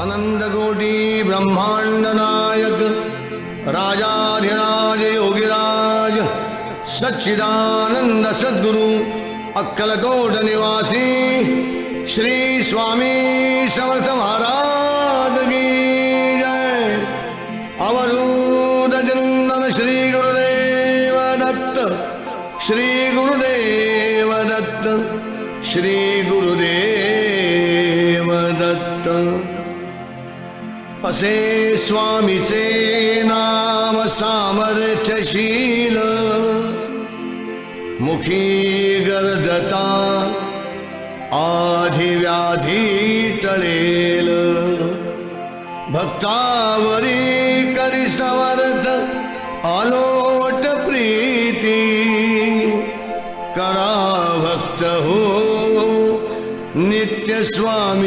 अनंतकोटी ब्रह्मांड नायक राजाधिराज योगिराज सच्चिदानंद सद्गुरु अक्कलकोट निवासी श्री स्वामी समर्थ महाराज की जय। अवधूत चिंतन श्री गुरुदेव दत्त, श्री गुरुदेव दत्त, श्री गुरुदेव दत्त। असे स्वामीचे नाम सामर्थ्यशील, मुखी गर्दता आधिव्याधी टळेल। भक्तावरी करी समर्थ आलोट प्रीती, करा भक्त हो नित्य स्वामी।